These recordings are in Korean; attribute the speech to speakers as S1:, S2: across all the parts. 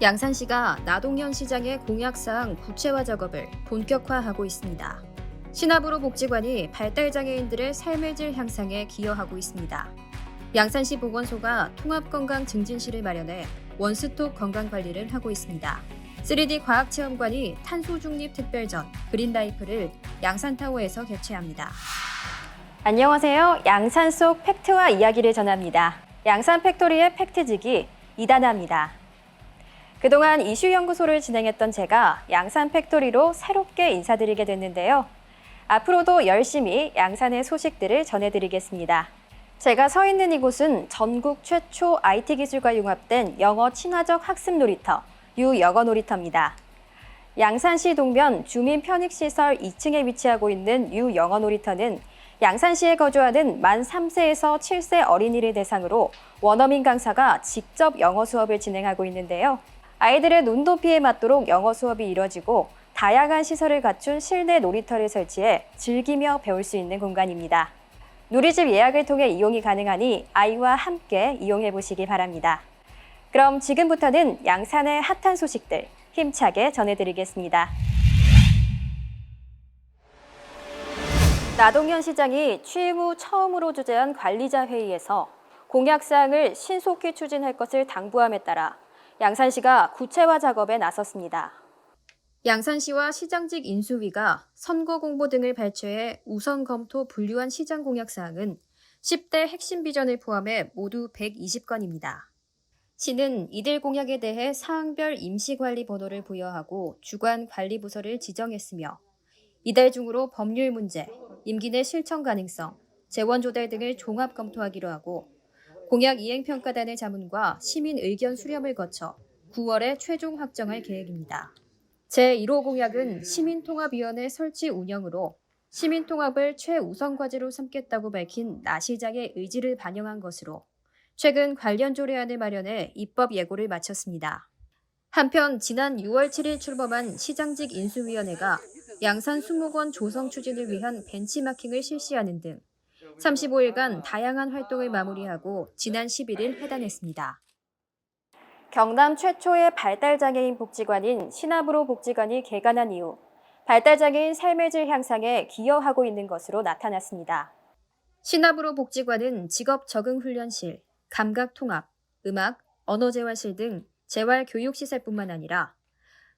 S1: 양산시가 나동현 시장의 공약사항 구체화 작업을 본격화하고 있습니다. 신압으로 복지관이 발달장애인들의 삶의 질 향상에 기여하고 있습니다. 양산시 보건소가 통합건강증진실을 마련해 원스톱 건강관리를 하고 있습니다. 3D 과학체험관이 탄소중립 특별전 그린라이프를 양산타워에서 개최합니다. 안녕하세요. 양산 속 팩트와 이야기를 전합니다. 양산 팩토리의 팩트지기 이다나입니다. 그동안 이슈연구소를 진행했던 제가 양산 팩토리로 새롭게 인사드리게 됐는데요. 앞으로도 열심히 양산의 소식들을 전해드리겠습니다. 제가 서 있는 이곳은 전국 최초 IT 기술과 융합된 영어 친화적 학습 놀이터, 유영어 놀이터입니다. 양산시 동면 주민 편익시설 2층에 위치하고 있는 유영어 놀이터는 양산시에 거주하는 만 3세에서 7세 어린이를 대상으로 원어민 강사가 직접 영어 수업을 진행하고 있는데요. 아이들의 눈높이에 맞도록 영어 수업이 이뤄지고 다양한 시설을 갖춘 실내 놀이터를 설치해 즐기며 배울 수 있는 공간입니다. 누리집 예약을 통해 이용이 가능하니 아이와 함께 이용해 보시기 바랍니다. 그럼 지금부터는 양산의 핫한 소식들 힘차게 전해드리겠습니다. 나동현 시장이 취임 후 처음으로 주재한 관리자 회의에서 공약사항을 신속히 추진할 것을 당부함에 따라 양산시가 구체화 작업에 나섰습니다. 양산시와 시장직 인수위가 선거 공보 등을 발췌해 우선 검토 분류한 시장 공약사항은 10대 핵심 비전을 포함해 모두 120건입니다. 시는 이들 공약에 대해 사항별 임시관리 번호를 부여하고 주관 관리부서를 지정했으며 이달 중으로 법률 문제, 임기 내 실천 가능성, 재원 조달 등을 종합 검토하기로 하고 공약 이행평가단의 자문과 시민 의견 수렴을 거쳐 9월에 최종 확정할 계획입니다. 제1호 공약은 시민통합위원회 설치 운영으로 시민통합을 최우선 과제로 삼겠다고 밝힌 나 시장의 의지를 반영한 것으로 최근 관련 조례안을 마련해 입법 예고를 마쳤습니다. 한편 지난 6월 7일 출범한 시장직 인수위원회가 양산 수목원 조성 추진을 위한 벤치마킹을 실시하는 등 35일간 다양한 활동을 마무리하고 지난 11일 해단했습니다. 경남 최초의 발달장애인 복지관인 신압으로 복지관이 개관한 이후 발달장애인 삶의 질 향상에 기여하고 있는 것으로 나타났습니다. 신압으로 복지관은 직업 적응 훈련실, 감각 통합, 음악, 언어 재활실 등 재활 교육 시설뿐만 아니라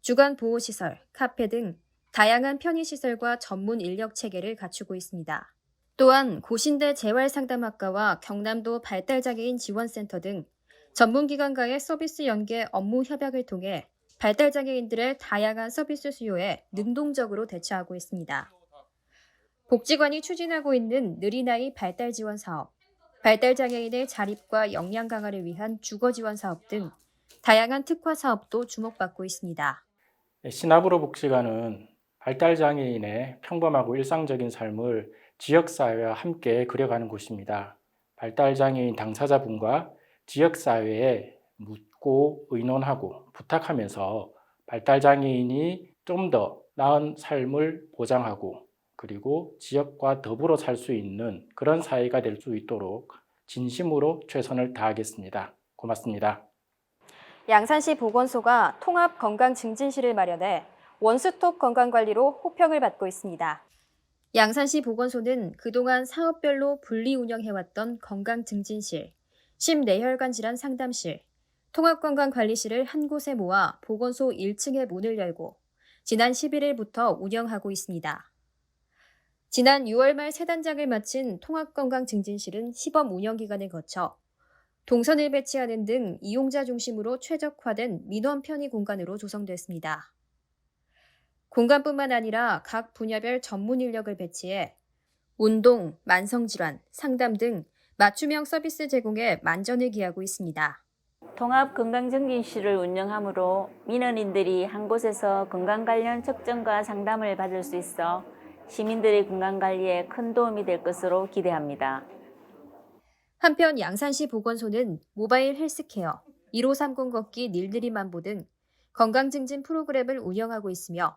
S1: 주간 보호 시설, 카페 등 다양한 편의시설과 전문 인력 체계를 갖추고 있습니다. 또한 고신대 재활상담학과와 경남도 발달장애인 지원센터 등 전문기관과의 서비스 연계 업무 협약을 통해 발달장애인들의 다양한 서비스 수요에 능동적으로 대처하고 있습니다. 복지관이 추진하고 있는 느린아이 발달지원 사업, 발달장애인의 자립과 역량 강화를 위한 주거지원 사업 등 다양한 특화 사업도 주목받고 있습니다.
S2: 신압으로 복지관은 발달장애인의 평범하고 일상적인 삶을 지역사회와 함께 그려가는 곳입니다. 발달장애인 당사자분과 지역사회에 묻고 의논하고 부탁하면서 발달장애인이 좀 더 나은 삶을 보장하고 그리고 지역과 더불어 살 수 있는 그런 사회가 될 수 있도록 진심으로 최선을 다하겠습니다. 고맙습니다.
S1: 양산시 보건소가 통합건강증진실을 마련해 원스톱 건강관리로 호평을 받고 있습니다. 양산시 보건소는 그동안 사업별로 분리 운영해왔던 건강증진실, 심내혈관 질환 상담실, 통합건강관리실을 한 곳에 모아 보건소 1층에 문을 열고 지난 11일부터 운영하고 있습니다. 지난 6월 말 새 단장을 마친 통합건강증진실은 시범 운영기간을 거쳐 동선을 배치하는 등 이용자 중심으로 최적화된 민원 편의 공간으로 조성됐습니다. 공간뿐만 아니라 각 분야별 전문 인력을 배치해 운동, 만성질환, 상담 등 맞춤형 서비스 제공에 만전을 기하고 있습니다.
S3: 통합건강증진실을 운영함으로 민원인들이 한 곳에서 건강 관련 측정과 상담을 받을 수 있어 시민들의 건강관리에 큰 도움이 될 것으로 기대합니다.
S1: 한편 양산시 보건소는 모바일 헬스케어, 1530 걷기 일일이 만보 등 건강증진 프로그램을 운영하고 있으며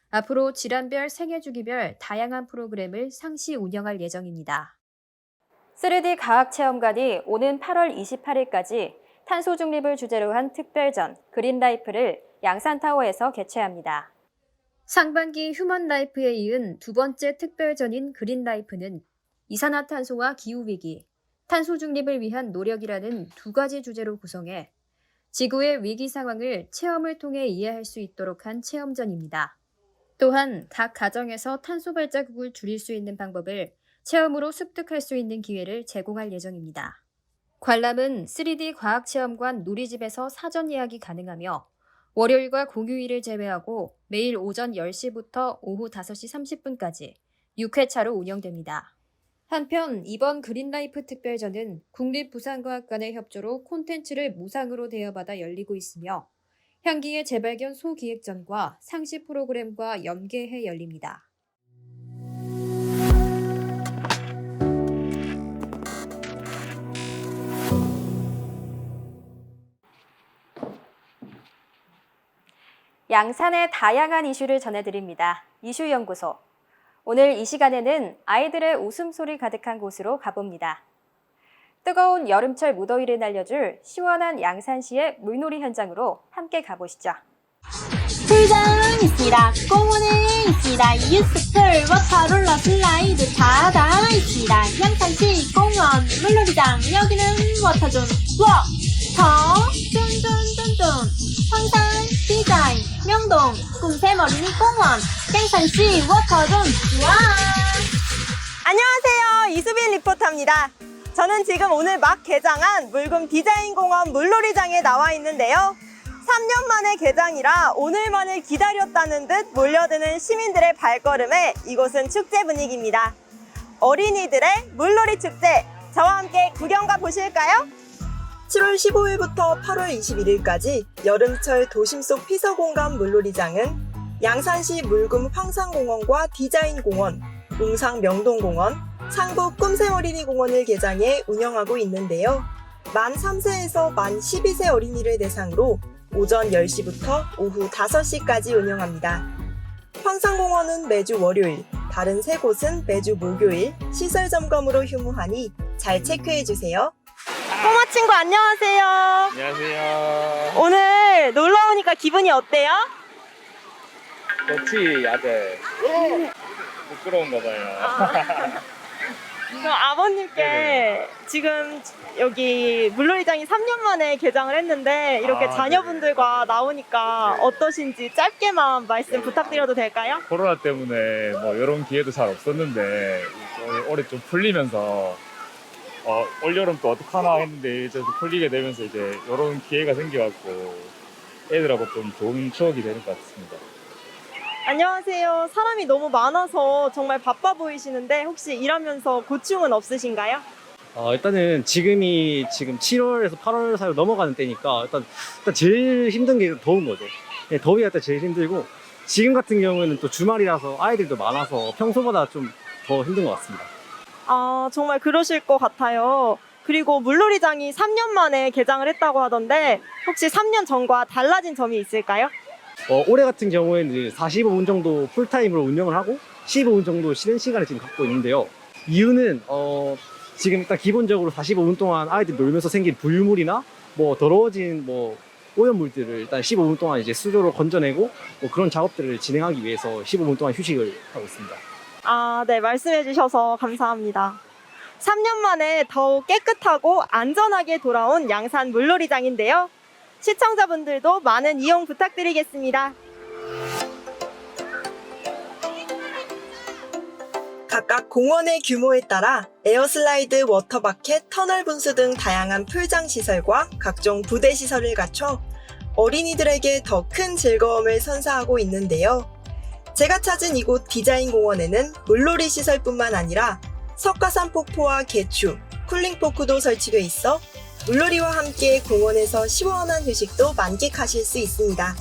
S1: 앞으로 질환별 생애주기별 다양한 프로그램을 상시 운영할 예정입니다. 3D 과학체험관이 오는 8월 28일까지 탄소 중립을 주제로 한 특별전 그린라이프를 양산타워에서 개최합니다. 상반기 휴먼라이프에 이은 두 번째 특별전인 그린라이프는 이산화탄소와 기후위기, 탄소 중립을 위한 노력이라는 두 가지 주제로 구성해 지구의 위기 상황을 체험을 통해 이해할 수 있도록 한 체험전입니다. 또한 각 가정에서 탄소 발자국을 줄일 수 있는 방법을 체험으로 습득할 수 있는 기회를 제공할 예정입니다. 관람은 3D 과학체험관 누리집에서 사전 예약이 가능하며 월요일과 공휴일을 제외하고 매일 오전 10시부터 오후 5시 30분까지 6회차로 운영됩니다. 한편 이번 그린라이프 특별전은 국립부산과학관의 협조로 콘텐츠를 무상으로 대여받아 열리고 있으며 향기의 재발견 소기획전과 상시 프로그램과 연계해 열립니다. 양산의 다양한 이슈를 전해드립니다. 이슈연구소. 오늘 이 시간에는 아이들의 웃음소리 가득한 곳으로 가봅니다. 뜨거운 여름철 무더위를 날려줄 시원한 양산시의 물놀이 현장으로 함께 가보시죠.
S4: 풀장 있습니다. 공원에 있습니다. 유스풀, 워터롤러, 슬라이드 다 있습니다. 양산시 공원 물놀이장 여기는 워터존 쫀쫀쫀쫀 황산 디자인 명동 꿈샘어린이 공원 양산시 워터존 와.
S5: 안녕하세요. 이수빈 리포터입니다. 저는 지금 오늘 막 개장한 물금 디자인공원 물놀이장에 나와 있는데요. 3년 만의 개장이라 오늘만을 기다렸다는 듯 몰려드는 시민들의 발걸음에 이곳은 축제 분위기입니다. 어린이들의 물놀이 축제, 저와 함께 구경 가보실까요? 7월 15일부터 8월 21일까지 여름철 도심 속 피서공간 물놀이장은 양산시 물금 황산공원과 디자인공원, 웅상 명동공원, 상북 꿈샘어린이공원을 개장해 운영하고 있는데요. 만 3세에서 만 12세 어린이를 대상으로 오전 10시부터 오후 5시까지 운영합니다. 황산공원은 매주 월요일, 다른 세 곳은 매주 목요일 시설 점검으로 휴무하니 잘 체크해주세요. 꼬마 친구 안녕하세요.
S6: 안녕하세요.
S5: 오늘 놀러 오니까 기분이 어때요?
S6: 좋지, 아들. 부끄러운가 봐요.
S5: 그럼 아버님께
S6: 네네.
S5: 지금 여기 물놀이장이 3년 만에 개장을 했는데 이렇게
S6: 아,
S5: 자녀분들과
S6: 네네.
S5: 나오니까
S6: 네.
S5: 어떠신지 짧게만 말씀 부탁드려도 될까요?
S6: 코로나 때문에 뭐 이런 기회도 잘 없었는데 올해 좀 풀리면서 올여름 또 어떡하나 했는데 이제 좀 풀리게 되면서 이제 이런 기회가 생겨갖고 애들하고 좀 좋은 추억이 되는 것 같습니다.
S5: 안녕하세요. 사람이 너무 많아서 정말 바빠 보이시는데 혹시 일하면서 고충은 없으신가요?
S7: 일단은 지금 7월에서 8월 사이로 넘어가는 때니까 일단 제일 힘든 게 더운 거죠. 네, 더위가 일단 제일 힘들고 지금 같은 경우에는 또 주말이라서 아이들도 많아서 평소보다 좀 더 힘든 것 같습니다.
S5: 아, 정말 그러실 것 같아요. 그리고 물놀이장이 3년 만에 개장을 했다고 하던데 혹시 3년 전과 달라진 점이 있을까요?
S7: 올해 같은 경우에는 이제 45분 정도 풀타임으로 운영을 하고 15분 정도 쉬는 시간을 지금 갖고 있는데요. 이유는 지금 일단 기본적으로 45분 동안 아이들 놀면서 생긴 부유물이나 뭐 더러워진 뭐 오염물들을 일단 15분 동안 이제 수조로 건져내고 뭐 그런 작업들을 진행하기 위해서 15분 동안 휴식을 하고 있습니다.
S5: 아, 네, 말씀해 주셔서 감사합니다. 3년 만에 더욱 깨끗하고 안전하게 돌아온 양산 물놀이장인데요. 시청자분들도 많은 이용 부탁드리겠습니다. 각각 공원의 규모에 따라 에어슬라이드, 워터바켓, 터널 분수 등 다양한 풀장 시설과 각종 부대 시설을 갖춰 어린이들에게 더 큰 즐거움을 선사하고 있는데요. 제가 찾은 이곳 디자인공원에는 물놀이 시설뿐만 아니라 석가산 폭포와 개추, 쿨링포크도 설치돼 있어 물놀이와 함께 공원에서 시원한 휴식도 만끽하실 수 있습니다.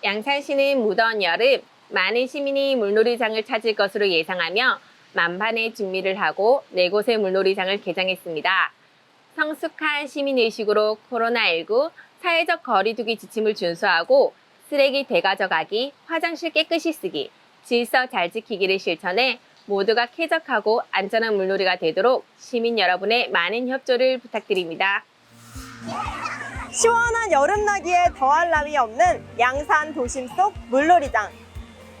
S8: 양산시는 무더운 여름 많은 시민이 물놀이장을 찾을 것으로 예상하며 만반의 준비를 하고 4곳의 물놀이장을 개장했습니다. 성숙한 시민의식으로 코로나19 사회적 거리두기 지침을 준수하고 쓰레기 대가져가기, 화장실 깨끗이 쓰기, 질서 잘 지키기를 실천해 모두가 쾌적하고 안전한 물놀이가 되도록 시민 여러분의 많은 협조를 부탁드립니다.
S5: 시원한 여름나기에 더할 나위 없는 양산 도심 속 물놀이장.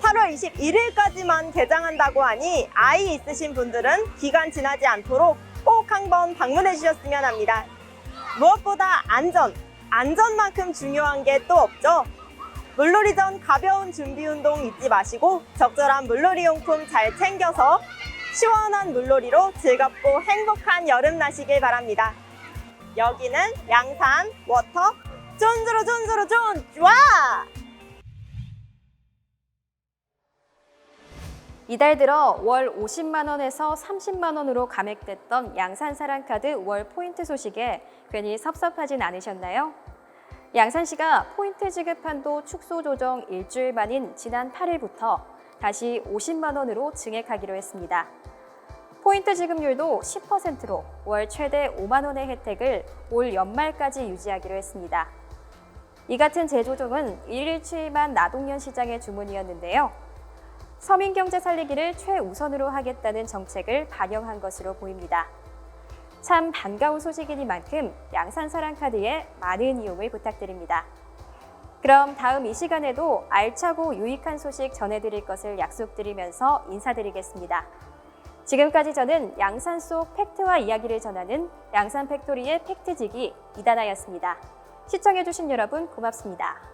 S5: 8월 21일까지만 개장한다고 하니 아이 있으신 분들은 기간 지나지 않도록 꼭 한번 방문해 주셨으면 합니다. 무엇보다 안전만큼 중요한 게 또 없죠. 물놀이 전 가벼운 준비 운동 잊지 마시고 적절한 물놀이 용품 잘 챙겨서 시원한 물놀이로 즐겁고 행복한 여름 나시길 바랍니다. 여기는 양산 워터 쫀 좋아!
S1: 이달 들어 월 50만 원에서 30만 원으로 감액됐던 양산사랑카드 월 포인트 소식에 괜히 섭섭하진 않으셨나요? 양산시가 포인트 지급 한도 축소 조정 일주일 만인 지난 8일부터 다시 50만 원으로 증액하기로 했습니다. 포인트 지급률도 10%로 월 최대 5만 원의 혜택을 올 연말까지 유지하기로 했습니다. 이 같은 재조정은 일일치만 나동년 시장의 주문이었는데요. 서민 경제 살리기를 최우선으로 하겠다는 정책을 반영한 것으로 보입니다. 참 반가운 소식이니만큼 양산사랑카드에 많은 이용을 부탁드립니다. 그럼 다음 이 시간에도 알차고 유익한 소식 전해드릴 것을 약속드리면서 인사드리겠습니다. 지금까지 저는 양산 속 팩트와 이야기를 전하는 양산 팩토리의 팩트지기 이다나였습니다. 시청해주신 여러분 고맙습니다.